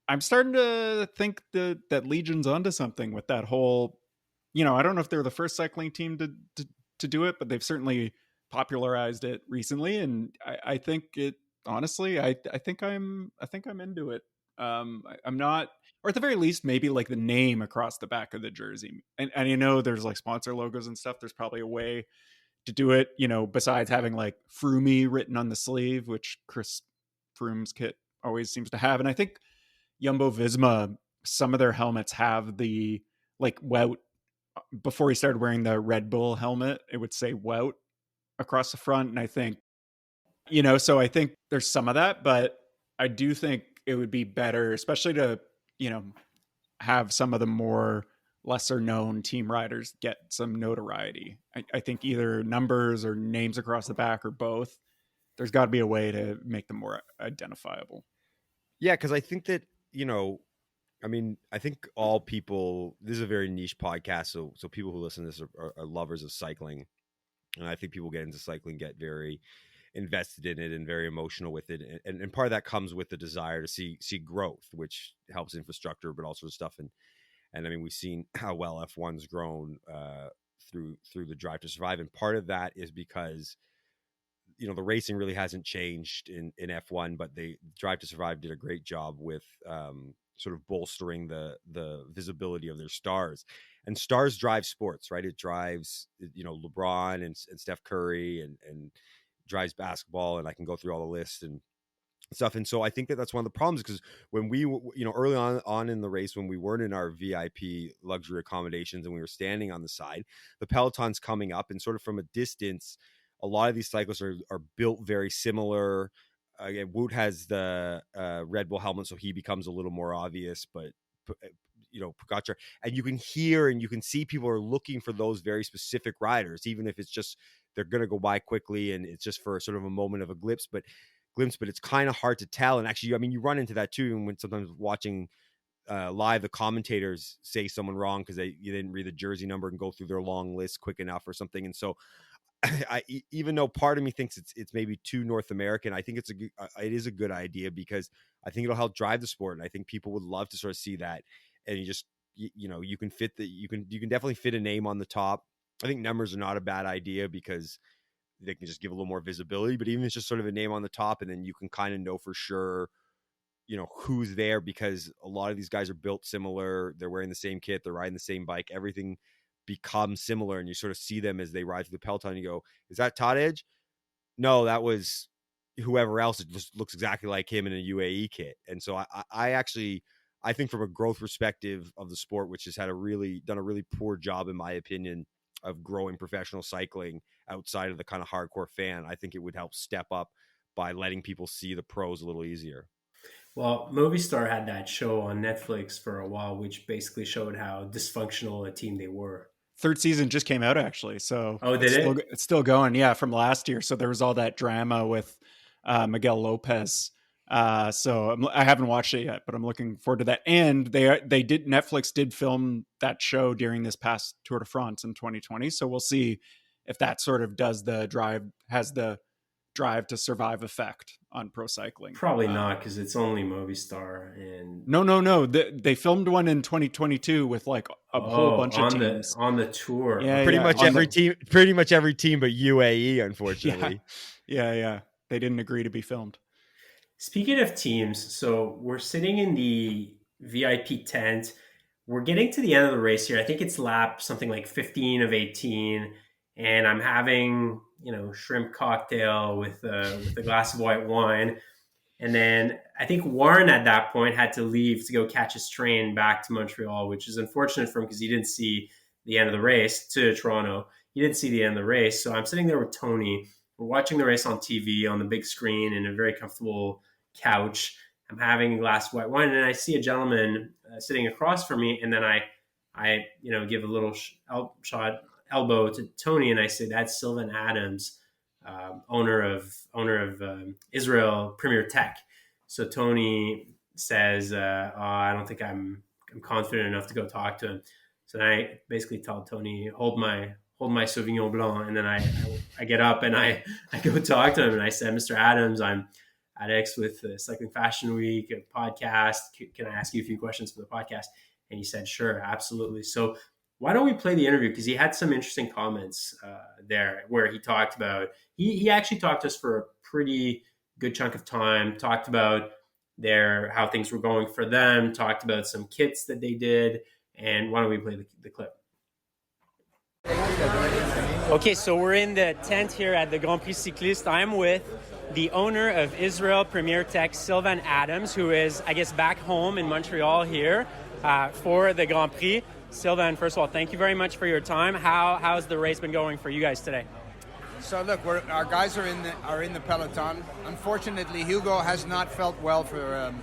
I'm starting to think that Legion's onto something with that whole, I don't know if they're the first cycling team to do it, but they've certainly popularized it recently. And I think it honestly, I think I'm into it. I'm not, or at the very least, maybe like the name across the back of the jersey. And you know, there's like sponsor logos and stuff. There's probably a way to do it, you know, besides having like Froomey written on the sleeve, which Chris Froome's kit always seems to have. And I think Jumbo Visma, some of their helmets have the like Wout. Before he started wearing the Red Bull helmet, it would say Wout across the front. And I think, you know, so I think there's some of that, but I do think it would be better, especially to, you know, have some of the more lesser known team riders get some notoriety. I think either numbers or names across the back or both. There's got to be a way to make them more identifiable. Yeah, because I think that, you know, I mean, I think all people, this is a very niche podcast. So people who listen to this are lovers of cycling. And I think people get into cycling, get very invested in it and very emotional with it. And part of that comes with the desire to see growth, which helps infrastructure, but also stuff. And I mean, we've seen how well F1's grown through the Drive to Survive. And part of that is because, you know, the racing really hasn't changed in F1, but Drive to Survive did a great job with sort of bolstering the visibility of their stars. And stars drive sports, right? It drives, you know, LeBron and Steph Curry and drives basketball, and I can go through all the lists and stuff. And so I think that that's one of the problems, because when we, you know, early on in the race, when we weren't in our VIP luxury accommodations and we were standing on the side, the peloton's coming up, and sort of from a distance, a lot of these cyclists are built very similar. Again, Wout has the Red Bull helmet, so he becomes a little more obvious, but you know, Pogacar, and you can hear and you can see people are looking for those very specific riders, even if it's just they're going to go by quickly and it's just for sort of a moment of a glimpse, but it's kind of hard to tell. And actually, I mean, you run into that too, and when sometimes watching live, the commentators say someone wrong because you didn't read the jersey number and go through their long list quick enough or something. And so even though part of me thinks it's maybe too North American, I think it is a good idea, because I think it'll help drive the sport, and I think people would love to sort of see that. And you know, you can definitely fit a name on the top. I think numbers are not a bad idea because they can just give a little more visibility, but even if it's just sort of a name on the top, and then you can kind of know for sure, you know, who's there, because a lot of these guys are built similar. They're wearing the same kit, they're riding the same bike, everything becomes similar, and you sort of see them as they ride through the peloton and you go, is that Todd Edge? No, that was whoever else. It just looks exactly like him in a UAE kit. And so I think from a growth perspective of the sport, which has done a really poor job, in my opinion, of growing professional cycling outside of the kind of hardcore fan, I think it would help step up by letting people see the pros a little easier. Well, Movistar had that show on Netflix for a while, which basically showed how dysfunctional a team they were. Third season just came out, actually. So it's still going. Yeah, from last year. So there was all that drama with Miguel Lopez. So I haven't watched it yet, but I'm looking forward to that. And Netflix did film that show during this past Tour de France in 2020. So we'll see if that sort of has the drive to survive effect on pro cycling. Probably not, because it's only Movistar. And no, they filmed one in 2022 with like a whole bunch of teams on the tour. Yeah, pretty much every team but UAE, unfortunately. Yeah. They didn't agree to be filmed. Speaking of teams, so we're sitting in the VIP tent. We're getting to the end of the race here. I think it's lap something like 15 of 18, and I'm having, you know, shrimp cocktail with a glass of white wine. And then I think Warren at that point had to leave to go catch his train back to Montreal, which is unfortunate for him because he didn't see the end of the race to Toronto. He didn't see the end of the race. So I'm sitting there with Tony. We're watching the race on TV on the big screen in a very comfortable couch. I'm having a glass of white wine, and I see a gentleman sitting across from me. And then I give a little elbow to Tony, and I say, "That's Sylvan Adams, owner of Israel Premier Tech." So Tony says, "I don't think I'm confident enough to go talk to him." So then I basically tell Tony, hold my Sauvignon Blanc, and then I get up and I go talk to him, and I said, "Mr. Adams, I'm at X with Cycling Fashion Week, a podcast. Can I ask you a few questions for the podcast?" And he said, "Sure, absolutely." So why don't we play the interview? Because he had some interesting comments there where he talked about, he actually talked to us for a pretty good chunk of time, talked about how things were going for them, talked about some kits that they did. And why don't we play the clip? Okay, so we're in the tent here at the Grand Prix Cycliste. I'm with the owner of Israel Premier Tech, Sylvan Adams, who is, I guess, back home in Montreal here for the Grand Prix. Sylvan, first of all, thank you very much for your time. How's the race been going for you guys today? So look, our guys are in the peloton. Unfortunately, Hugo has not felt well for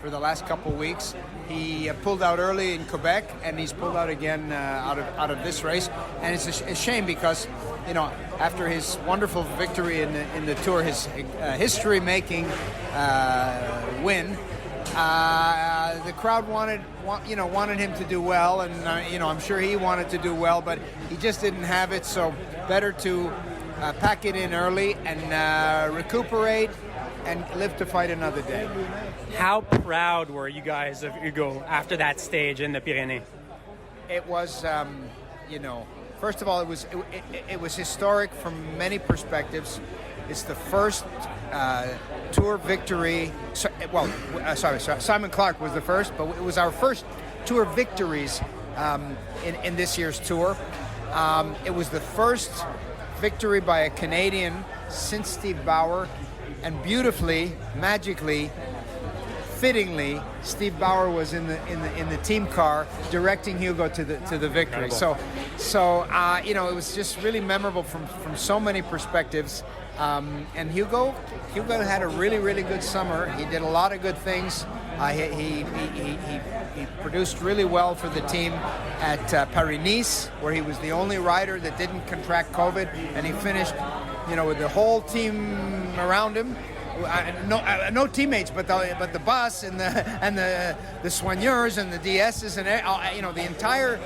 the last couple of weeks. He pulled out early in Quebec, and he's pulled out again out of this race. And it's a shame because, after his wonderful victory in the Tour, his history-making win, the crowd wanted him to do well, and I'm sure he wanted to do well, but he just didn't have it. So better to pack it in early and recuperate and live to fight another day. How proud were you guys of Hugo after that stage in the Pyrenees? It was, first of all, it was historic from many perspectives. It's the first Tour victory. Simon Clark was the first, but it was our first Tour victories in this year's Tour. It was the first victory by a Canadian since Steve Bauer, and beautifully, magically, fittingly, Steve Bauer was in the team car directing Hugo to the victory. Incredible. So it was just really memorable from so many perspectives. And Hugo had a really, really good summer. He did a lot of good things. He produced really well for the team at Paris-Nice, where he was the only rider that didn't contract COVID, and he finished, with the whole team around him. No teammates, but the bus and the soigneurs and the DSs and the entire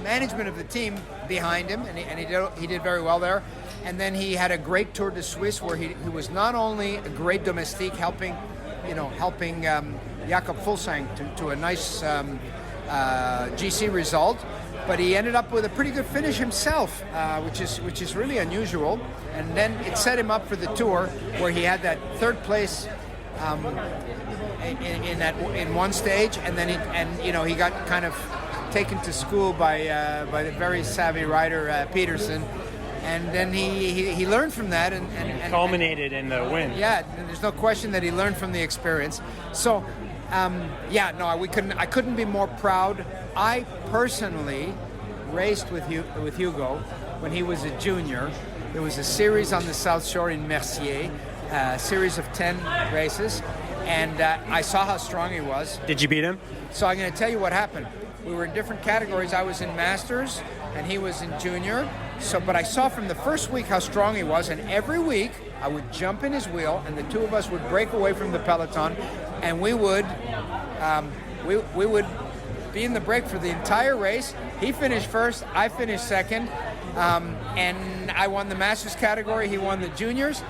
management of the team behind him, and he did very well there. And then he had a great Tour de Suisse where he was not only a great domestique, helping Jakob Fuglsang to a nice GC result, but he ended up with a pretty good finish himself, which is really unusual. And then it set him up for the Tour, where he had that third place in one stage, and then he got kind of taken to school by the very savvy rider Peterson. And then he learned from that, and culminated in the win. Yeah, there's no question that he learned from the experience. So, I couldn't be more proud. I personally raced with Hugo when he was a junior. There was a series on the South Shore in Mercier, a series of 10 races, and I saw how strong he was. Did you beat him? So I'm going to tell you what happened. We were in different categories. I was in Masters, and he was in Junior. But I saw from the first week how strong he was, and every week I would jump in his wheel, and the two of us would break away from the peloton, and we would be in the break for the entire race. He finished first, I finished second, and I won the Masters category. He won the Juniors.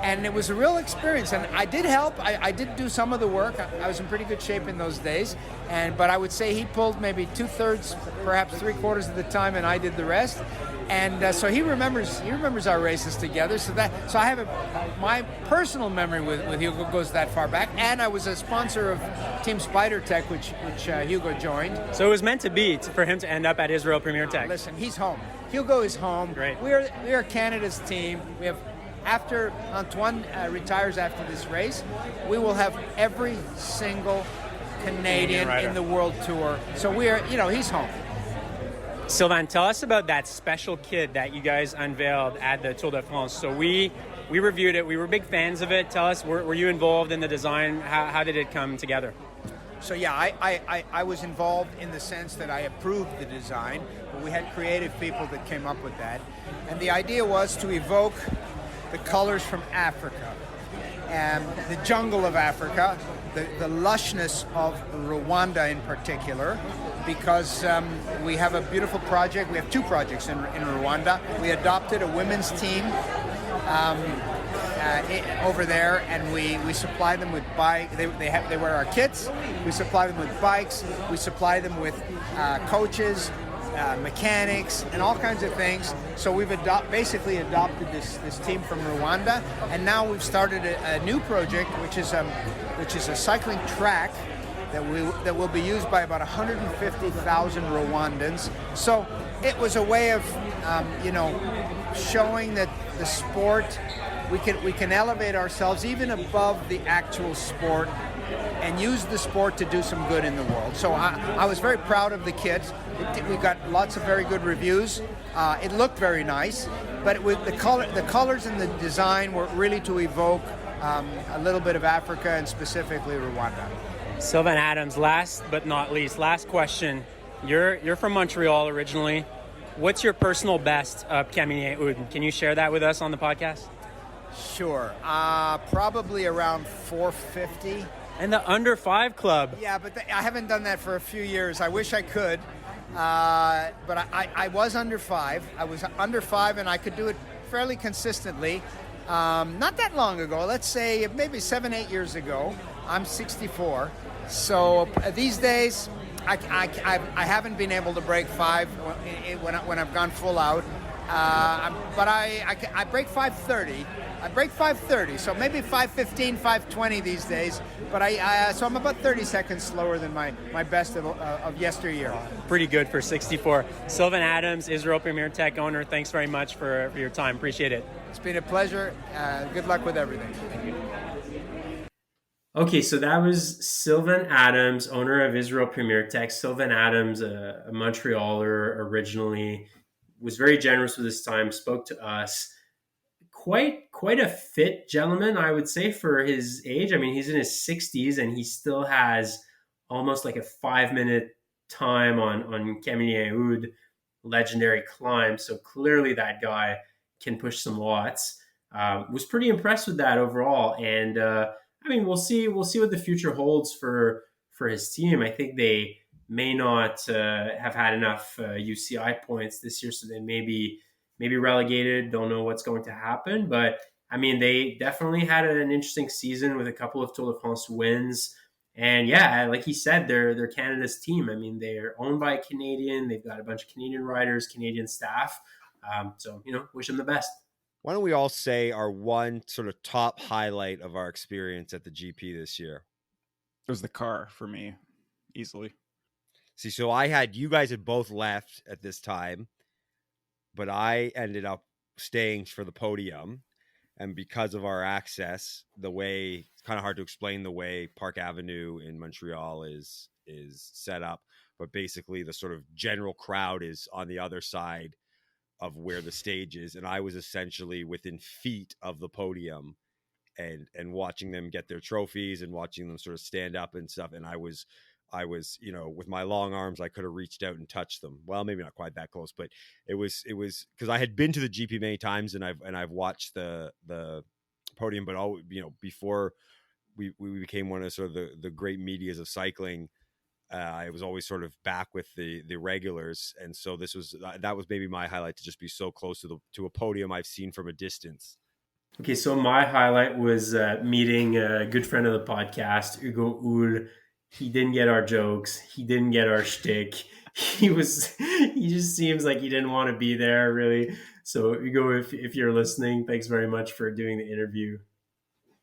And it was a real experience, and I did help. I did do some of the work. I was in pretty good shape in those days, but I would say he pulled maybe 2/3, perhaps 3/4 of the time, and I did the rest. And so he remembers our races together. So I have my personal memory with Hugo goes that far back. And I was a sponsor of Team Spider Tech, which Hugo joined. So it was meant to be for him to end up at Israel Premier Tech. Listen, he's home. Hugo is home. Great. We are Canada's team. We have. After Antoine retires after this race, we will have every single Canadian in the World Tour. So he's home. Sylvan, tell us about that special kit that you guys unveiled at the Tour de France. So we reviewed it. We were big fans of it. Tell us, were you involved in the design? How did it come together? So yeah, I was involved in the sense that I approved the design, but we had creative people that came up with that. And the idea was to evoke the colors from Africa, and the jungle of Africa, the lushness of Rwanda in particular, because we have a beautiful project. We have two projects in Rwanda. We adopted a women's team over there, and we supply them with bikes. They wear our kits. We supply them with bikes. We supply them with coaches. mechanics, and all kinds of things. So we've basically adopted this team from Rwanda, and now we've started a new project, which is a cycling track that will be used by about 150,000 Rwandans. So it was a way of showing that the sport, we can elevate ourselves even above the actual sport and use the sport to do some good in the world. So I was very proud of the kit. We got lots of very good reviews. It looked very nice, but the colors and the design were really to evoke a little bit of Africa and specifically Rwanda. Sylvan Adams, last but not least, last question. You're from Montreal originally. What's your personal best of Camille Oud? Can you share that with us on the podcast? Sure. Probably around 450. And the under 5 club. Yeah, but I haven't done that for a few years. I wish I could. But I was under 5. I was under 5, and I could do it fairly consistently. Not that long ago, let's say maybe 7-8 years ago. I'm 64. So these days, I haven't been able to break 5 when I've gone full out. But I break 5:30. I break 5:30, so maybe 5:15, 5:20 these days. But so I'm about 30 seconds slower than my best of yesteryear. Pretty good for 64. Sylvan Adams, Israel Premier Tech owner, thanks very much for your time. Appreciate it. It's been a pleasure. Good luck with everything. Okay, so that was Sylvan Adams, owner of Israel Premier Tech. Sylvan Adams, a Montrealer originally, was very generous with his time, spoke to us. Quite a fit gentleman, I would say, for his age. I mean, he's in his 60s, and he still has almost like a 5-minute time on Camille Oud, legendary climb. So clearly that guy can push some watts. Was pretty impressed with that overall. And I mean, we'll see what the future holds for his team. I think they may not have had enough UCI points this year, so they may be relegated. Don't know what's going to happen, but I mean, they definitely had an interesting season with a couple of Tour de France wins. And yeah, like he said, they're Canada's team. I mean, they're owned by a Canadian. They've got a bunch of Canadian riders, Canadian staff. So wish them the best. Why don't we all say our one sort of top highlight of our experience at the GP this year? It was the car for me, easily. See, so you guys had both left at this time, but I ended up staying for the podium. And because of our access, it's kind of hard to explain the way Park Avenue in Montreal is set up. But basically the sort of general crowd is on the other side of where the stage is, and I was essentially within feet of the podium and watching them get their trophies and watching them sort of stand up and stuff. And I was with my long arms, I could have reached out and touched them. Well, maybe not quite that close, but it was because I had been to the GP many times and I've watched the podium, but before we became one of sort of the great medias of cycling, I was always sort of back with the regulars, and so that was maybe my highlight, to just be so close to a podium I've seen from a distance. Okay, so my highlight was meeting a good friend of the podcast, Hugo Houle. He didn't get our jokes. He didn't get our shtick. He just seems like he didn't want to be there, really. So Hugo, if you're listening, thanks very much for doing the interview.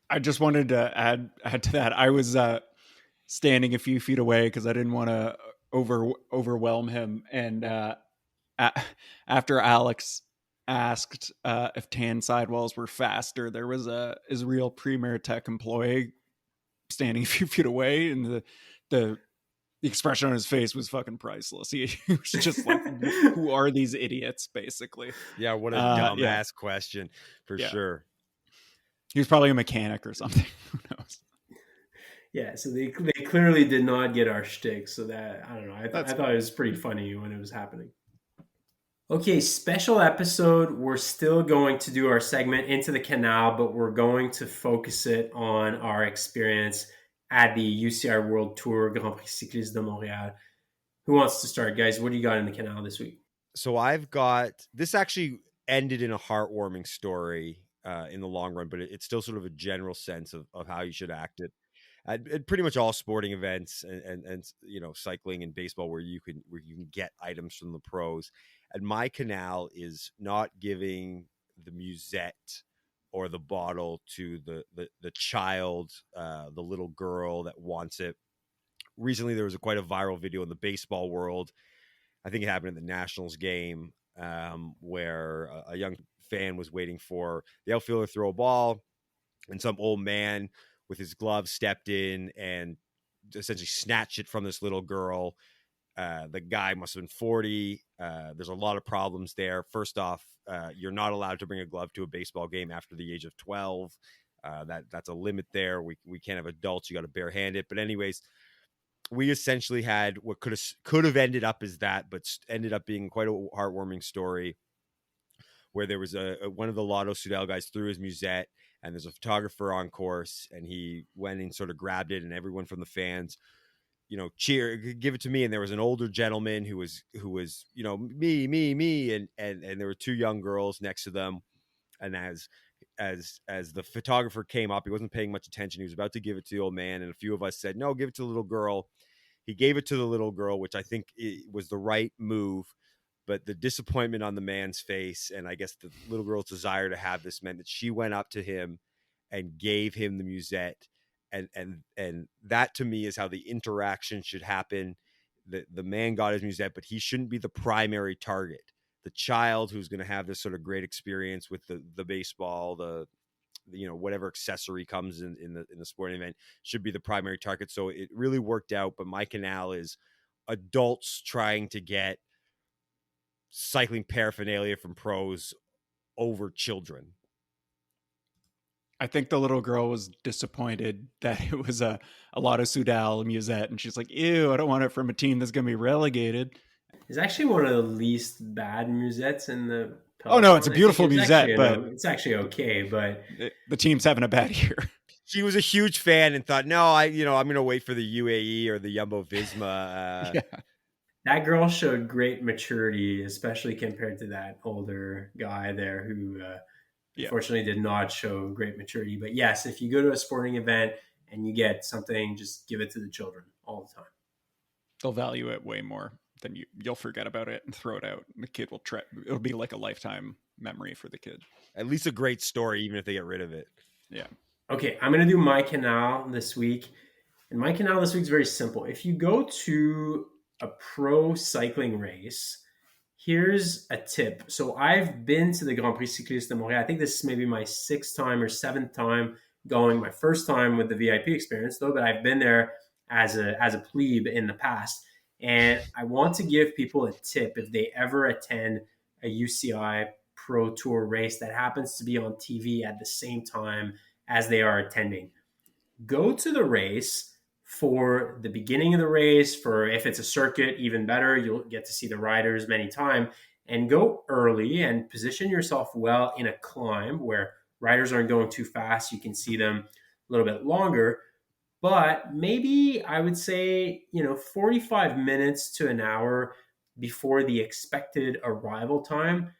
I just wanted to add to that. I was standing a few feet away because I didn't want to overwhelm him. And after Alex asked if tan sidewalls were faster, there was a Israel Premier Tech employee standing a few feet away, and the expression on his face was fucking priceless. He was just like, who are these idiots, basically? Yeah, what a dumbass question, for sure. He was probably a mechanic or something. Who knows? Yeah, so they clearly did not get our shtick, so that, I don't know, I thought it was pretty funny when it was happening. Okay, special episode. We're still going to do our segment Into the Canal, but we're going to focus it on our experience at the UCI World Tour Grand Prix Cycliste de Montréal. Who wants to start, guys? What do you got in the Canal this week? So this actually ended in a heartwarming story in the long run, but it's still sort of a general sense of how you should act it. at pretty much all sporting events and cycling and baseball where you can get items from the pros. And my Canal is not giving the musette or the bottle to the child, the little girl that wants it. Recently, there was quite a viral video in the baseball world. I think it happened in the Nationals game, where a young fan was waiting for the outfielder to throw a ball, and some old man with his gloves stepped in and essentially snatched it from this little girl. The guy must have been 40. There's a lot of problems there. First off, you're not allowed to bring a glove to a baseball game after the age of 12. That's a limit there. We can't have adults. You got to barehand it. But anyways, we essentially had what could have ended up as that, but ended up being quite a heartwarming story where there was one of the Lotto Sudal guys threw his musette, and there's a photographer on course, and he went and sort of grabbed it, and everyone from the fans, cheer, give it to me. And there was an older gentleman who was, me. And there were two young girls next to them. And as the photographer came up, he wasn't paying much attention. He was about to give it to the old man. And a few of us said, no, give it to the little girl. He gave it to the little girl, which I think was the right move. But the disappointment on the man's face, and I guess the little girl's desire to have this, meant that she went up to him and gave him the musette. And that to me is how the interaction should happen. The man got his musette, but he shouldn't be the primary target. The child who's going to have this sort of great experience with the baseball, the whatever accessory comes in the sporting event, should be the primary target. So it really worked out. But my Canal is adults trying to get cycling paraphernalia from pros over children. I think the little girl was disappointed that it was a Lotto Sudal musette, and she's like, ew, I don't want it from a team that's going to be relegated. It's actually one of the least bad musettes in the peloton. Oh no, it's a beautiful musette, but it's actually okay. But the team's having a bad year. She was a huge fan and thought, no, I'm going to wait for the UAE or the Jumbo Visma. Yeah. That girl showed great maturity, especially compared to that older guy there who unfortunately did not show great maturity. But yes, if you go to a sporting event and you get something, just give it to the children all the time. They'll value it way more than you'll forget about it and throw it out. The kid will it'll be like a lifetime memory for the kid. At least a great story, even if they get rid of it. Yeah. Okay, I'm going to do my Canal this week. And my Canal this week is very simple. If you go to a pro cycling race, here's a tip. So I've been to the Grand Prix Cycliste de Montréal. I think this is maybe my 6th time or 7th time going. My first time with the VIP experience, though, but I've been there as a plebe in the past. And I want to give people a tip if they ever attend a UCI Pro Tour race that happens to be on TV at the same time as they are attending. Go to the race for the beginning of the race, for if it's a circuit, even better, you'll get to see the riders many times, and go early and position yourself well in a climb where riders aren't going too fast. You can see them a little bit longer, but maybe I would say, 45 minutes to an hour before the expected arrival time,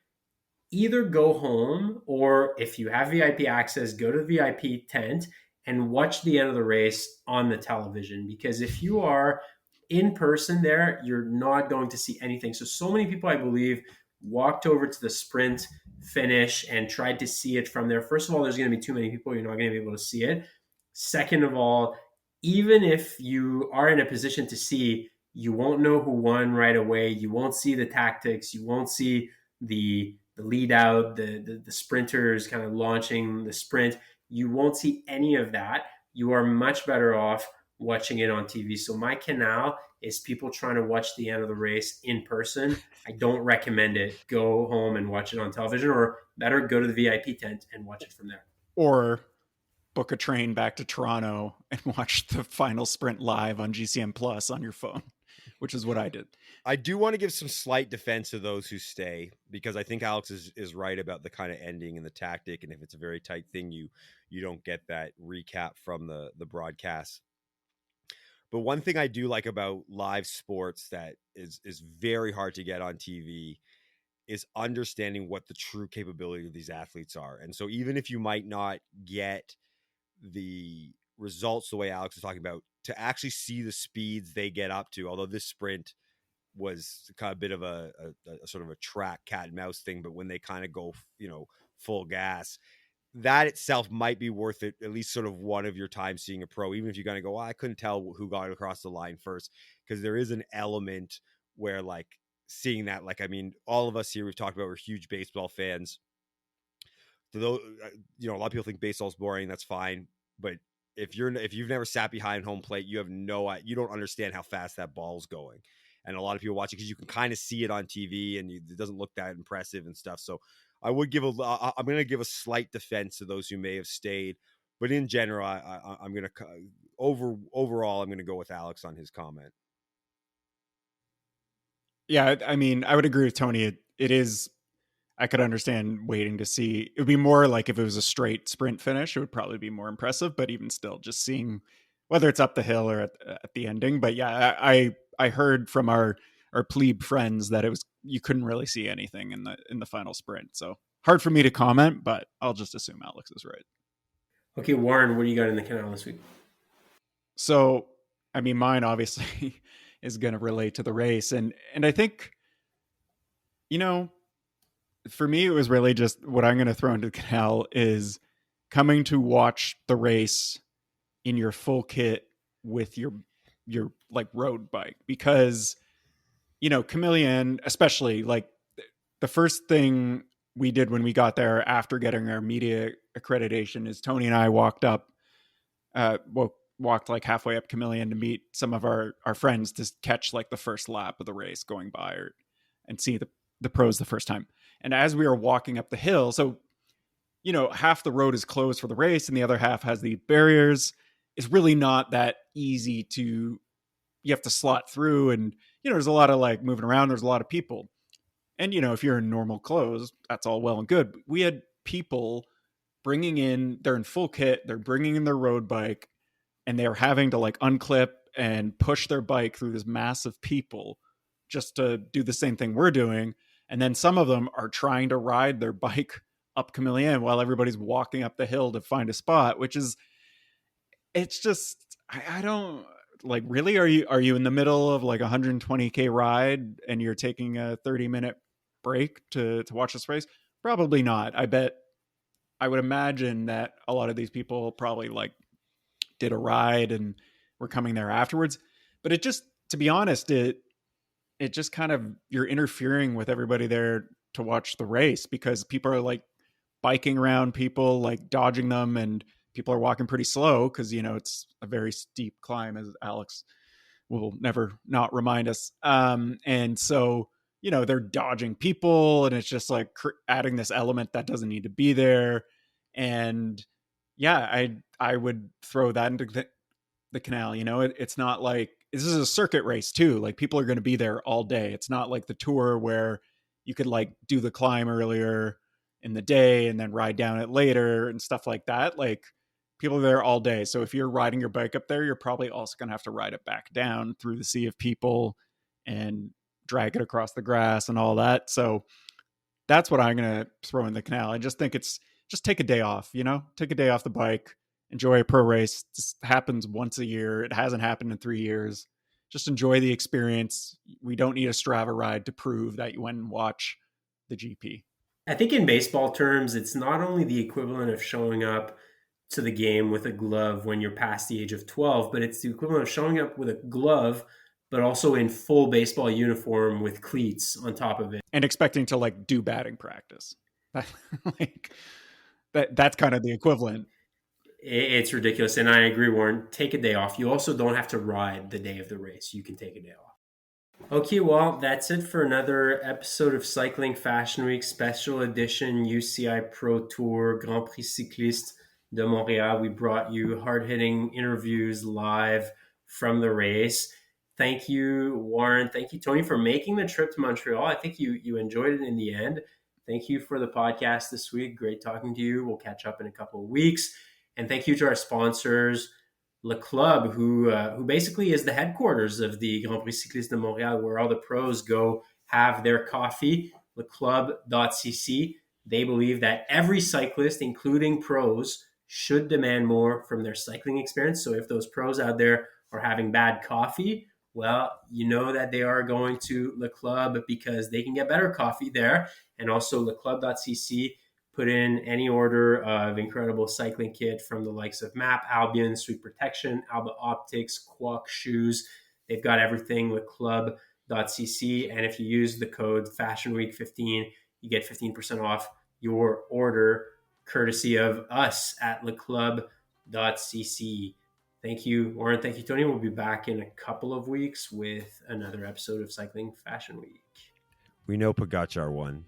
either go home or if you have VIP access, go to the VIP tent and watch the end of the race on the television. Because if you are in person there, you're not going to see anything. So many people, I believe, walked over to the sprint finish and tried to see it from there. First of all, there's going to be too many people. You're not going to be able to see it. Second of all, even if you are in a position to see, you won't know who won right away. You won't see the tactics. You won't see the lead out, the sprinters kind of launching the sprint. You won't see any of that. You are much better off watching it on TV. So my Canal is people trying to watch the end of the race in person. I don't recommend it. Go home and watch it on television, or better, go to the VIP tent and watch it from there. Or book a train back to Toronto and watch the final sprint live on GCN Plus on your phone, which is what I did. I do want to give some slight defense to those who stay, because I think Alex is right about the kind of ending and the tactic. And if it's a very tight thing, you don't get that recap from the broadcast. But one thing I do like about live sports that is very hard to get on TV is understanding what the true capability of these athletes are. And so even if you might not get the results the way Alex was talking about, to actually see the speeds they get up to, although this sprint was kind of a bit of a sort of a track cat and mouse thing, but when they kind of go, full gas, that itself might be worth it, at least sort of one of your time seeing a pro, even if you're going to go, I couldn't tell who got across the line first, because there is an element where like seeing that, like, I mean, all of us here, we've talked about, we're huge baseball fans. Though, a lot of people think baseball's boring. That's fine. But if you've never sat behind home plate, you don't understand how fast that ball's going. And a lot of people watch it because you can kind of see it on TV and it doesn't look that impressive and stuff. So I'm going to give a slight defense to those who may have stayed, but in general, I'm going to overall, I'm going to go with Alex on his comment. Yeah. I mean, I would agree with Tony. It is, I could understand waiting to see. It would be more like if it was a straight sprint finish, it would probably be more impressive, but even still, just seeing whether it's up the hill or at the ending. But yeah, I heard from our plebe friends that you couldn't really see anything in the final sprint. So hard for me to comment, but I'll just assume Alex is right. Okay, Warren, what do you got in the Canal this week? So, I mean, mine obviously is going to relate to the race. And I think, for me, it was really just what I'm going to throw into the Canal is coming to watch the race in your full kit with your like road bike, because, Chameleon, especially, like the first thing we did when we got there after getting our media accreditation is Tony and I walked like halfway up Chameleon to meet some of our friends to catch like the first lap of the race going by and see the pros the first time. And as we were walking up the hill, so, half the road is closed for the race and the other half has the barriers. It's really not that easy you have to slot through, and, there's a lot of like moving around. There's a lot of people. And, if you're in normal clothes, that's all well and good. But we had people they're in full kit, they're bringing in their road bike, and they're having to like unclip and push their bike through this mass of people just to do the same thing we're doing. And then some of them are trying to ride their bike up Chameleon while everybody's walking up the hill to find a spot, it's just, I don't like, really, are you in the middle of like 120K ride and you're taking a 30-minute break to watch this race? Probably not. I would imagine that a lot of these people probably like did a ride and were coming there afterwards. But it just, to be honest, it just kind of, you're interfering with everybody there to watch the race, because people are like biking around people, like dodging them, and people are walking pretty slow because, it's a very steep climb, as Alex will never not remind us. And so, they're dodging people, and it's just like adding this element that doesn't need to be there. And yeah, I would throw that into the Canal. It's not like, this is a circuit race too. Like, people are going to be there all day. It's not like the Tour where you could like do the climb earlier in the day and then ride down it later and stuff like that. Like, people are there all day. So if you're riding your bike up there, you're probably also going to have to ride it back down through the sea of people and drag it across the grass and all that. So that's what I'm going to throw in the Canal. I just think it's just take a day off, take a day off the bike, enjoy a pro race. This happens once a year. It hasn't happened in 3 years. Just enjoy the experience. We don't need a Strava ride to prove that you went and watch the GP. I think in baseball terms, it's not only the equivalent of showing up to the game with a glove when you're past the age of 12, but it's the equivalent of showing up with a glove, but also in full baseball uniform with cleats on top of it. And expecting to like do batting practice. Like that's kind of the equivalent. It's ridiculous. And I agree, Warren, take a day off. You also don't have to ride the day of the race. You can take a day off. Okay, well, that's it for another episode of Cycling Fashion Week Special Edition UCI Pro Tour Grand Prix Cycliste de Montréal. We brought you hard-hitting interviews live from the race. Thank you, Warren. Thank you, Tony, for making the trip to Montreal. I think you enjoyed it in the end. Thank you for the podcast this week. Great talking to you. We'll catch up in a couple of weeks. And thank you to our sponsors, Le Club, who basically is the headquarters of the Grand Prix Cycliste de Montréal, where all the pros go have their coffee, leclub.cc. They believe that every cyclist, including pros, should demand more from their cycling experience. So if those pros out there are having bad coffee, well, you know that they are going to Le Club because they can get better coffee there. And also leclub.cc, put in any order of incredible cycling kit from the likes of MAP, Albion, Sweet Protection, Alba Optics, Quack shoes. They've got everything, leclub.cc. And if you use the code Fashion Week 15, you get 15% off your order, courtesy of us at leclub.cc. Thank you, Warren. Thank you, Tony. We'll be back in a couple of weeks with another episode of Cycling Fashion Week. We know Pogacar won.